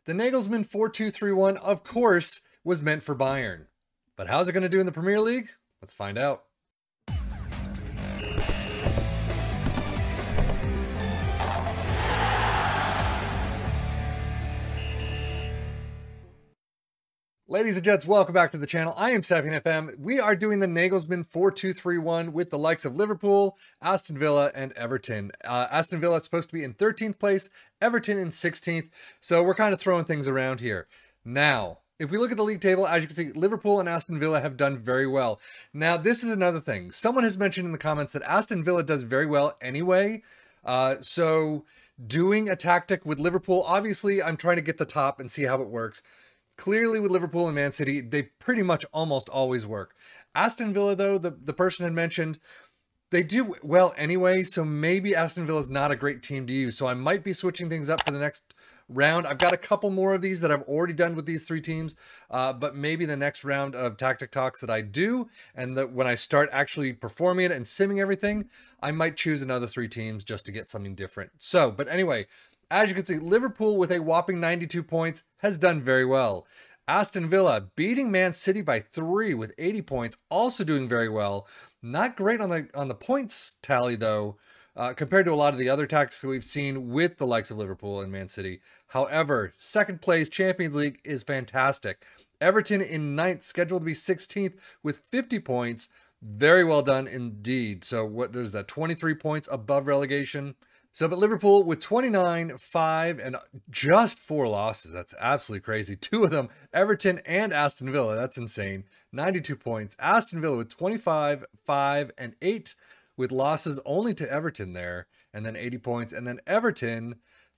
The Nagelsmann 4-2-3-1, of course, was meant for Bayern. But how's it going to do in the Premier League? Let's find out. Ladies and gents, welcome back to the channel. I am FM23. We are doing the Nagelsmann 4-2-3-1 with the likes of Liverpool, Aston Villa, and Everton. Aston Villa is supposed to be in 13th place, Everton in 16th, so we're kind of throwing things around here. Now, if we look at the league table, as you can see, Liverpool and Aston Villa have done very well. Now, this is another thing. Someone has mentioned in the comments that Aston Villa does very well anyway, so doing a tactic with Liverpool, obviously, I'm trying to get the top and see how it works. Clearly, with Liverpool and Man City, they pretty much almost always work. Aston Villa, though, the person had mentioned, they do well anyway, so maybe Aston Villa is not a great team to use. So I might be switching things up for the next round. I've got a couple more of these that I've already done with these three teams, but maybe the next round of tactic talks that I do, and that when I start actually performing it and simming everything, I might choose another three teams just to get something different. So, but anyway, as you can see, Liverpool with a whopping 92 points has done very well. Aston Villa beating Man City by 3 with 80 points, also doing very well. Not great on the points tally though, compared to a lot of the other tactics that we've seen with the likes of Liverpool and Man City. However, second place Champions League is fantastic. Everton in 9th, scheduled to be 16th with 50 points. Very well done indeed. So what is that? 23 points above relegation. So, but Liverpool with 29, 5, and just 4 losses. That's absolutely crazy. 2 of them, Everton and Aston Villa. That's insane. 92 points. Aston Villa with 25, 5, and 8 with losses only to Everton there. And then 80 points. And then Everton,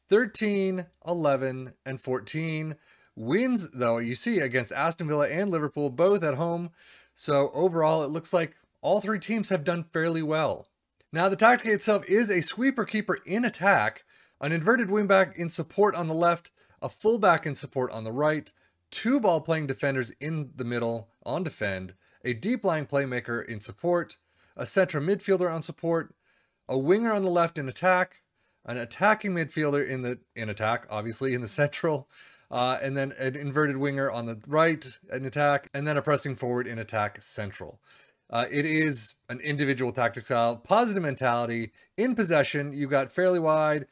13, 11, and 14. Wins, though, you see, against Aston Villa and Liverpool, both at home. So overall, it looks like all three teams have done fairly well. Now, the tactic itself is a sweeper keeper in attack, an inverted wingback in support on the left, a fullback in support on the right, 2 ball-playing defenders in the middle on defend, a deep-lying playmaker in support, a central midfielder on support, a winger on the left in attack, an attacking midfielder in attack, obviously, in the central, and then an inverted winger on the right in attack, and then a pressing forward in attack central. It is an individual tactic style, positive mentality, in possession. You got fairly wide,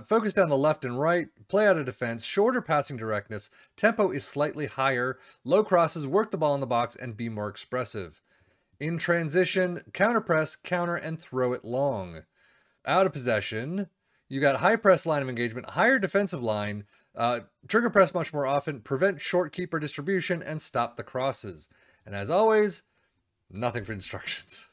focus down the left and right, play out of defense, shorter passing directness, tempo is slightly higher, low crosses, work the ball in the box, and be more expressive. In transition, counter press, counter, and throw it long. Out of possession, you got high press line of engagement, higher defensive line, trigger press much more often, prevent short keeper distribution, and stop the crosses. And as always, nothing for instructions.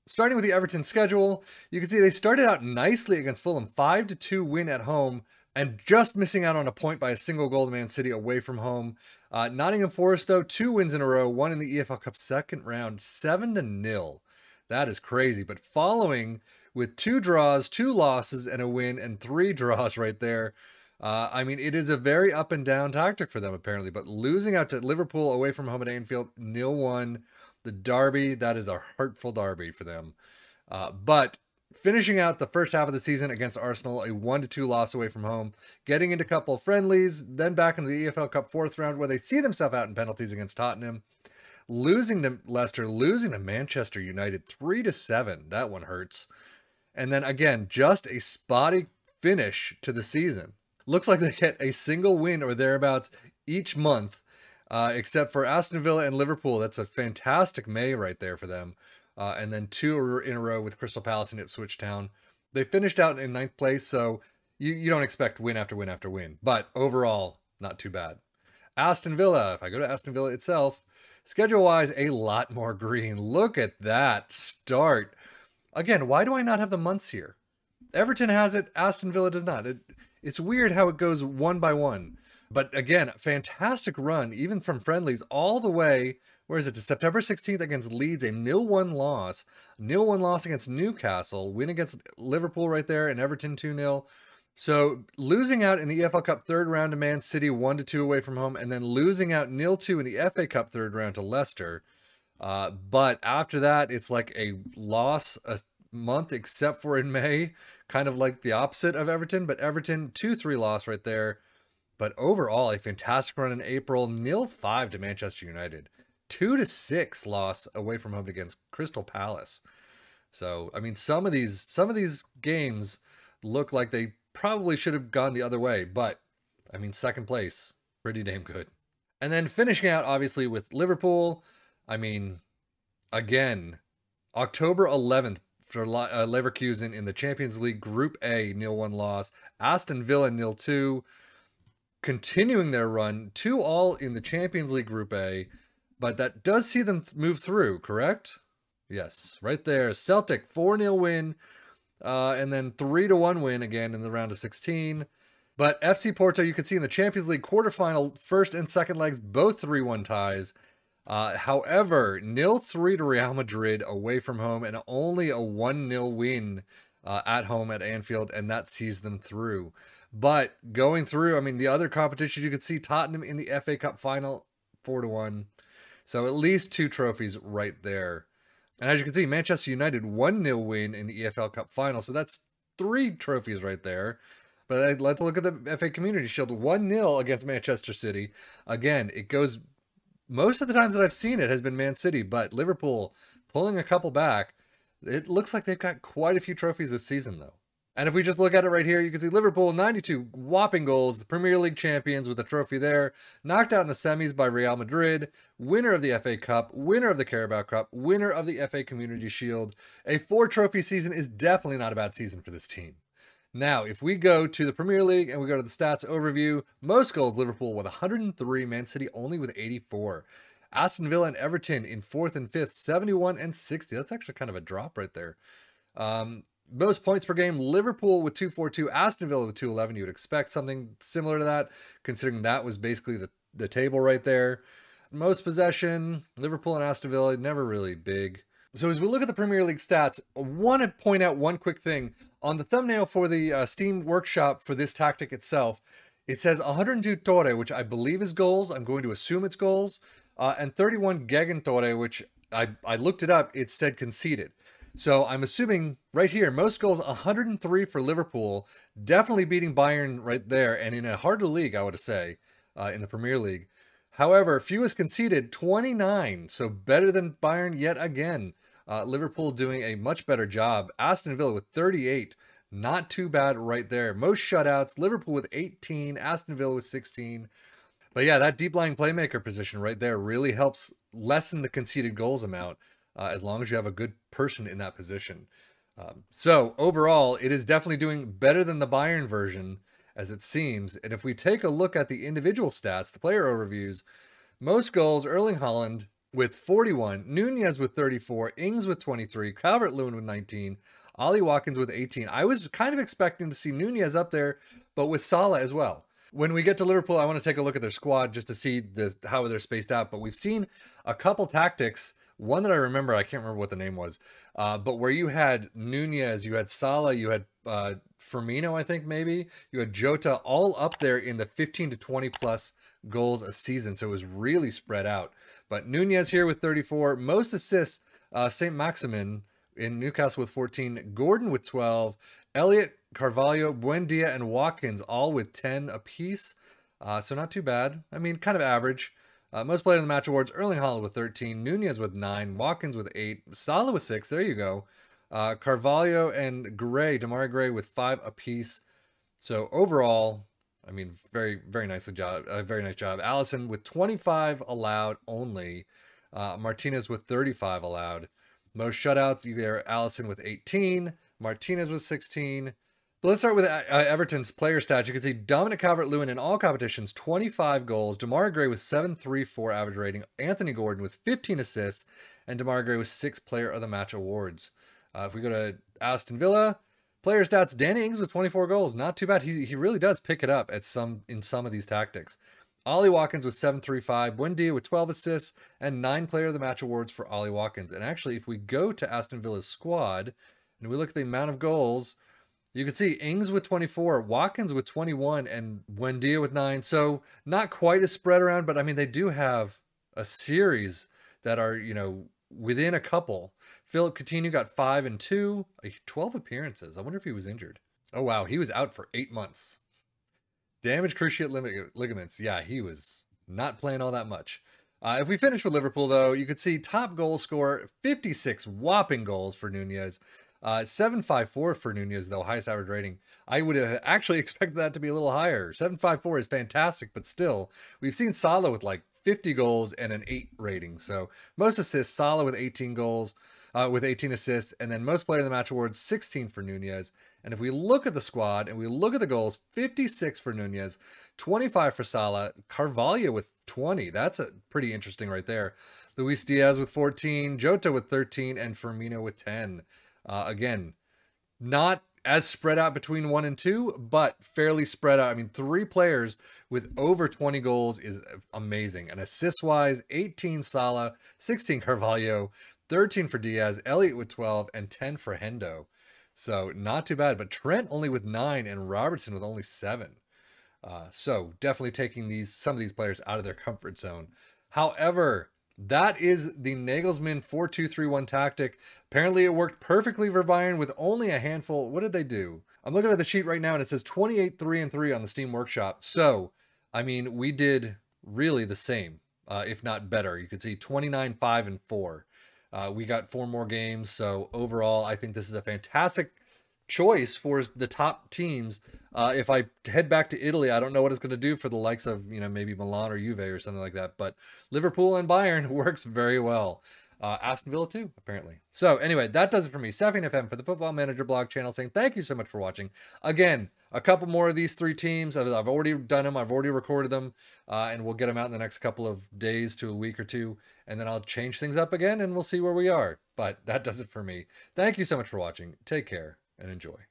Starting with the Everton schedule, you can see they started out nicely against Fulham, 5-2 win at home, and just missing out on a point by a single goal to Man City away from home. Nottingham Forest, though, 2 wins in a row, one in the EFL Cup second round, 7-0. That is crazy. But following with 2 draws, 2 losses, and a win, and 3 draws right there. I mean, it is a very up and down tactic for them, apparently. But losing out to Liverpool away from home at Anfield, 0-1. The derby, that is a hurtful derby for them. But finishing out the first half of the season against Arsenal, a 1-2 loss away from home, getting into a couple of friendlies, then back into the EFL Cup 4th round where they see themselves out in penalties against Tottenham, losing to Leicester, losing to Manchester United 3-7. That one hurts. And then again, just a spotty finish to the season. Looks like they get a single win or thereabouts each month. Except for Aston Villa and Liverpool. That's a fantastic May right there for them. And then 2 in a row with Crystal Palace and Ipswich Town. They finished out in 9th place, so you don't expect win after win after win. But overall, not too bad. Aston Villa, if I go to Aston Villa itself, schedule-wise, a lot more green. Look at that start. Again, why do I not have the months here? Everton has it, Aston Villa does not. It's weird how it goes one by one. But again, fantastic run, even from friendlies, all the way, where is it, to September 16th against Leeds, a 0-1 loss. 0-1 loss against Newcastle, win against Liverpool right there, and Everton 2-0. So losing out in the EFL Cup 3rd round to Man City, 1-2 away from home, and then losing out 0-2 in the FA Cup 3rd round to Leicester. But after that, it's like a loss a month, except for in May, kind of like the opposite of Everton. But Everton, 2-3 loss right there. But overall, a fantastic run in April. 0-5 to Manchester United. 2-6 loss away from home against Crystal Palace. So, I mean, some of these games look like they probably should have gone the other way. But, I mean, second place, pretty damn good. And then finishing out, obviously, with Liverpool. I mean, again, October 11th for Leverkusen in the Champions League Group A, 0-1 loss. Aston Villa 0-2. Continuing their run, 2-2 in the Champions League Group A. But that does see them move through, correct? Yes, right there. Celtic 4-0 win. And then 3-1 win again in the round of 16. But FC Porto, you can see in the Champions League quarterfinal, first and second legs, both 3-1 ties. However, 0-3 to Real Madrid away from home and only a 1-0 win at home at Anfield, and that sees them through. But going through, I mean, the other competitions, you could see Tottenham in the FA Cup final, 4-1. So at least 2 trophies right there. And as you can see, Manchester United 1-0 win in the EFL Cup final. So that's 3 trophies right there. But let's look at the FA Community Shield. 1-0 against Manchester City. Again, it goes, most of the times that I've seen it has been Man City, but Liverpool pulling a couple back. It looks like they've got quite a few trophies this season, though. And if we just look at it right here, you can see Liverpool, 92 whopping goals, the Premier League champions with a trophy there, knocked out in the semis by Real Madrid, winner of the FA Cup, winner of the Carabao Cup, winner of the FA Community Shield. A 4-trophy season is definitely not a bad season for this team. Now, if we go to the Premier League and we go to the stats overview, most goals Liverpool with 103, Man City only with 84. Aston Villa and Everton in 4th and 5th, 71 and 60. That's actually kind of a drop right there. Most points per game, Liverpool with 242, Aston Villa with 211. You would expect something similar to that, considering that was basically the table right there. Most possession, Liverpool and Aston Villa, never really big. So as we look at the Premier League stats, I want to point out one quick thing. On the thumbnail for the Steam workshop for this tactic itself, it says 102 torre, which I believe is goals. I'm going to assume it's goals. And 31 Gegentore, which I looked it up. It said conceded. So I'm assuming right here, most goals 103 for Liverpool, definitely beating Bayern right there, and in a harder league, I would say, in the Premier League. However, fewest conceded, 29, so better than Bayern yet again. Liverpool doing a much better job. Aston Villa with 38, not too bad right there. Most shutouts, Liverpool with 18, Aston Villa with 16. But yeah, that deep lying playmaker position right there really helps lessen the conceded goals amount. As long as you have a good person in that position. So overall, it is definitely doing better than the Bayern version, as it seems. And if we take a look at the individual stats, the player overviews, most goals, Erling Haaland with 41, Nunez with 34, Ings with 23, Calvert-Lewin with 19, Ollie Watkins with 18. I was kind of expecting to see Nunez up there, but with Salah as well. When we get to Liverpool, I want to take a look at their squad just to see how they're spaced out. But we've seen a couple tactics. One that I remember, I can't remember what the name was, but where you had Nunez, you had Salah, you had Firmino, I think maybe, you had Jota, all up there in the 15 to 20 plus goals a season. So it was really spread out. But Nunez here with 34, most assists, St. Maximin in Newcastle with 14, Gordon with 12, Elliott, Carvalho, Buendia, and Watkins all with 10 apiece. So not too bad. I mean, kind of average. Most player in the match awards, Erling Haaland with 13, Nunez with 9, Watkins with 8, Salah with 6, there you go. Carvalho and Gray, Damari Gray with 5 apiece. So overall, I mean, very nice job. Very nice job. Allison with 25 allowed only. Martinez with 35 allowed. Most shutouts, you get Allison with 18, Martinez with 16. But let's start with Everton's player stats. You can see Dominic Calvert-Lewin in all competitions, 25 goals. Damari Gray with 7.34 average rating. Anthony Gordon with 15 assists. And Damari Gray with 6 Player of the Match awards. If we go to Aston Villa, player stats, Danny Ings with 24 goals. Not too bad. He really does pick it up in some of these tactics. Ollie Watkins with 7.35. Buendia with 12 assists. And 9 Player of the Match awards for Ollie Watkins. And actually, if we go to Aston Villa's squad, and we look at the amount of goals, you can see Ings with 24, Watkins with 21, and Buendia with 9. So not quite as spread around, but I mean, they do have a series that are, you know, within a couple. Philip Coutinho got 5 and 2, 12 appearances. I wonder if he was injured. Oh, wow. He was out for 8 months. Damaged cruciate ligaments. Yeah, he was not playing all that much. If we finish with Liverpool, though, you could see top goal scorer, 56 whopping goals for Nunez. 754 for Nunez, though, highest average rating. I would have actually expected that to be a little higher. 754 is fantastic, but still, we've seen Salah with like 50 goals and an 8 rating. So most assists, Salah with 18 goals, with 18 assists, and then most player in the match awards, 16 for Nunez. And if we look at the squad and we look at the goals, 56 for Nunez, 25 for Salah, Carvalho with 20. That's a pretty interesting right there. Luis Diaz with 14, Jota with 13, and Firmino with 10. Again, not as spread out between 1 and 2, but fairly spread out. I mean, 3 players with over 20 goals is amazing. And assist-wise, 18 Salah, 16 Carvalho, 13 for Diaz, Elliott with 12, and 10 for Hendo. So not too bad, but Trent only with 9 and Robertson with only 7. So definitely taking some of these players out of their comfort zone. However, that is the Nagelsmann 4-2-3-1 tactic. Apparently it worked perfectly for Bayern with only a handful. What did they do? I'm looking at the sheet right now and it says 28-3-3 on the Steam Workshop. So, I mean, we did really the same, if not better. You could see 29-5-4. We got 4 more games. So overall, I think this is a fantastic choice for the top teams. If I head back to Italy, I don't know what it's going to do for the likes of, maybe Milan or Juve or something like that. But Liverpool and Bayern works very well. Aston Villa too, apparently. So anyway, that does it for me. Seffian FM for the Football Manager blog channel, saying thank you so much for watching. Again, a couple more of these 3 teams. I've already done them. I've already recorded them. And we'll get them out in the next couple of days to a week or 2. And then I'll change things up again and we'll see where we are. But that does it for me. Thank you so much for watching. Take care and enjoy.